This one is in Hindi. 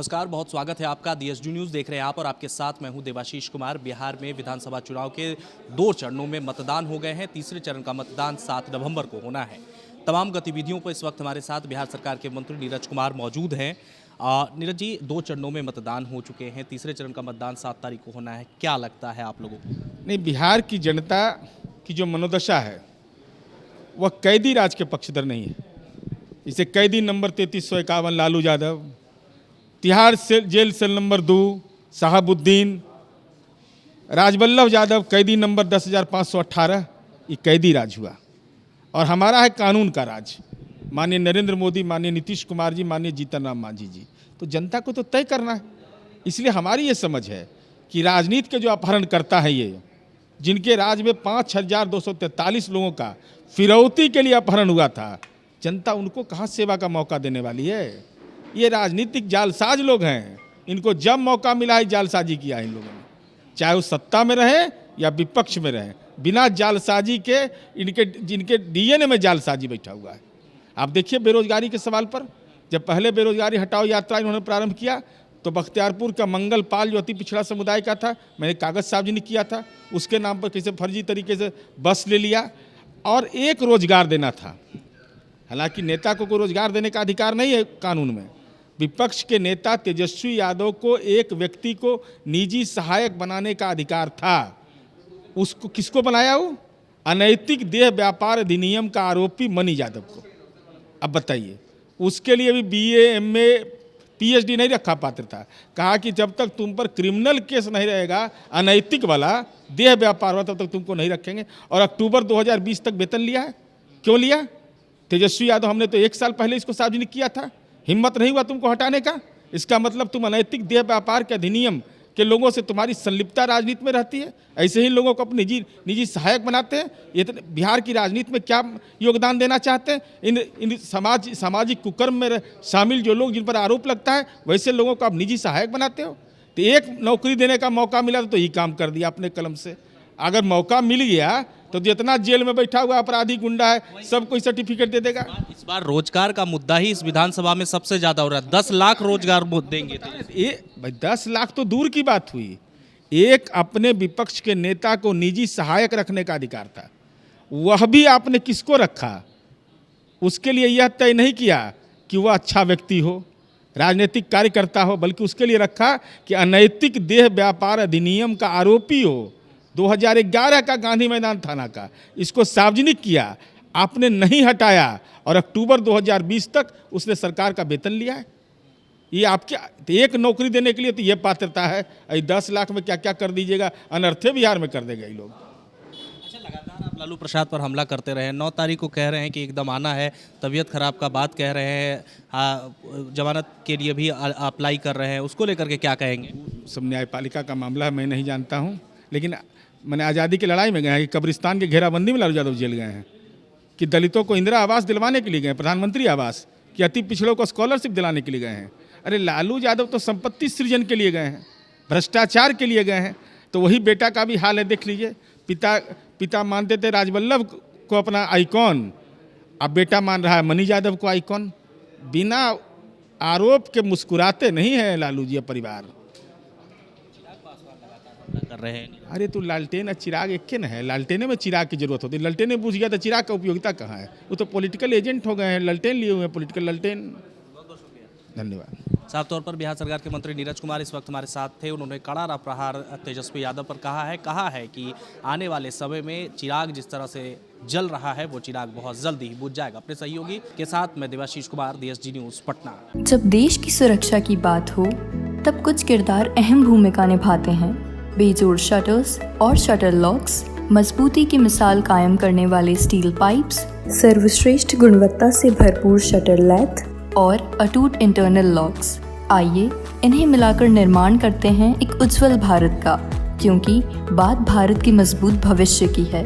नमस्कार, बहुत स्वागत है आपका। DSD न्यूज़ देख रहे हैं आप और आपके साथ मैं हूं देवाशीष कुमार। बिहार में विधानसभा चुनाव के 2 चरणों में मतदान हो गए हैं। तीसरे चरण का मतदान 7 नवंबर को होना है। तमाम गतिविधियों पर इस वक्त हमारे साथ बिहार सरकार के मंत्री नीरज कुमार मौजूद हैं। नीरज जी, 2 चरणों में मतदान हो चुके हैं, तीसरे चरण का मतदान 7 तारीख को होना है। क्या लगता है आप लोगों को? नहीं, बिहार की जनता की जो मनोदशा है वह कैदी राज के पक्षधर नहीं है। इसे कैदी number 3351 Lalu Yadav, Tihar jail cell number 2 Shahabuddin, Rajvallabh Yadav कैदी नंबर 10,518, ये कैदी राज हुआ। और हमारा है कानून का राज। माननीय नरेंद्र मोदी, माननीय नीतीश कुमार जी, माननीय जीतन राम मांझी जी। तो जनता को तो तय करना है। इसलिए हमारी ये समझ है कि राजनीति के जो अपहरण करता है, ये जिनके राज में 5,243 लोगों का फिरौती के लिए अपहरण हुआ था, जनता उनको कहाँ सेवा का मौका देने वाली है? ये राजनीतिक जालसाज लोग हैं। इनको जब मौका मिला है जालसाजी किया है इन लोगों ने, चाहे वो सत्ता में रहे या विपक्ष में रहे। बिना जालसाजी के जिनके डीएनए में जालसाजी बैठा हुआ है। आप देखिए बेरोजगारी के सवाल पर, जब पहले बेरोजगारी हटाओ यात्रा इन्होंने प्रारंभ किया तो बख्तियारपुर का मंगल पाल जो अति पिछड़ा समुदाय का था, मैंने कागज सार्वजनिक किया था, उसके नाम पर कैसे फर्जी तरीके से बस ले लिया और एक रोजगार देना था। हालांकि नेता को कोई रोजगार देने का अधिकार नहीं है कानून में। विपक्ष के नेता तेजस्वी यादव को एक व्यक्ति को निजी सहायक बनाने का अधिकार था। उसको किसको बनाया? वो अनैतिक देह व्यापार अधिनियम का आरोपी मनी यादव को। अब बताइए, उसके लिए भी BA MA PhD नहीं रखा पात्र था। कहा कि जब तक तुम पर क्रिमिनल केस नहीं रहेगा, अनैतिक वाला देह व्यापार वाला, तब तक तुमको नहीं रखेंगे। और अक्टूबर 2020 तक वेतन लिया है। क्यों लिया? तेजस्वी यादव, हमने तो 1 साल पहले इसको सार्वजनिक किया था। हिम्मत नहीं हुआ तुमको हटाने का। इसका मतलब तुम अनैतिक देह व्यापार के अधिनियम के लोगों से तुम्हारी संलिप्तता राजनीति में रहती है। ऐसे ही लोगों को अपने निजी सहायक बनाते हैं। ये बिहार की राजनीति में क्या योगदान देना चाहते हैं? इन सामाजिक कुकर्म में शामिल जो लोग, जिन पर आरोप लगता है, वैसे लोगों को आप निजी सहायक बनाते हो। तो एक नौकरी देने का मौका मिला तो यही काम कर दिया अपने कलम से। अगर मौका मिल गया तो जितना जेल में बैठा हुआ अपराधी गुंडा है सबको सर्टिफिकेट दे देगा। इस बार रोजगार का मुद्दा ही इस विधानसभा में सबसे ज्यादा हो रहा है। 10 लाख रोजगार देंगे। ये भाई 10 लाख तो दूर की बात हुई। एक अपने विपक्ष के नेता को निजी सहायक रखने का अधिकार था, वह भी आपने किसको रखा? उसके लिए यह तय नहीं किया कि वह अच्छा व्यक्ति हो, राजनीतिक कार्यकर्ता हो, बल्कि उसके लिए रखा कि अनैतिक देह व्यापार अधिनियम का आरोपी हो। 2011 का गांधी मैदान थाना का, इसको सार्वजनिक किया, आपने नहीं हटाया और अक्टूबर 2020 तक उसने सरकार का वेतन लिया है। ये आपके एक नौकरी देने के लिए तो ये पात्रता है। 10 लाख में क्या क्या कर दीजिएगा, अनर्थे बिहार में कर देगा ये लोग। अच्छा, लगातार आप लालू प्रसाद पर हमला करते रहे। 9 तारीख को कह रहे हैं कि एकदम आना है, तबीयत खराब का बात कह रहे हैं, जमानत के लिए भी अप्लाई कर रहे हैं, उसको लेकर के क्या कहेंगे? सब न्यायपालिका का मामला है, मैं नहीं जानता हूँ। लेकिन मैंने आज़ादी की लड़ाई में गए हैं कि कब्रिस्तान के घेराबंदी में लालू यादव जेल गए हैं, कि दलितों को इंदिरा आवास दिलवाने के लिए गए, प्रधानमंत्री आवास, कि अति पिछड़ों को स्कॉलरशिप दिलाने के लिए गए हैं। अरे लालू यादव तो संपत्ति सृजन के लिए गए हैं, भ्रष्टाचार के लिए गए हैं। तो वही बेटा का भी हाल है, देख लीजिए। पिता मानते थे राजवल्लभ को अपना आइकॉन, अब बेटा मान रहा है मनी यादव को आइकॉन। बिना आरोप के मुस्कुराते नहीं है लालू जी परिवार। कर रहे हैं। अरे तो लालटेन और चिराग एक के न है। लालटेने में चिराग की जरूरत होती है। लालटेन में बुझ गया तो चिराग का उपयोगिता कहाँ है? वो तो पॉलिटिकल एजेंट हो गए हैं, लालटेन लिए हुए हैं, पॉलिटिकल लालटेन। धन्यवाद। साफ तौर पर बिहार सरकार के मंत्री नीरज कुमार इस वक्त हमारे साथ थे। उन्होंने कड़ा प्रहार तेजस्वी यादव पर कहा है कि आने वाले समय में चिराग जिस तरह से जल रहा है, वो चिराग बहुत जल्द ही बुझ जाएगा। अपने सहयोगी के साथ मैं देवाशीष कुमार, DSD न्यूज़, पटना। जब देश की सुरक्षा की बात हो तब कुछ किरदार अहम भूमिका निभाते हैं। बेजोड़ शटर्स और शटर लॉक्स, मजबूती की मिसाल कायम करने वाले स्टील पाइप्स, सर्वश्रेष्ठ गुणवत्ता से भरपूर शटर लैथ और अटूट इंटरनल लॉक्स। आइए इन्हें मिलाकर निर्माण करते हैं एक उज्जवल भारत का, क्योंकि बात भारत के मजबूत भविष्य की है।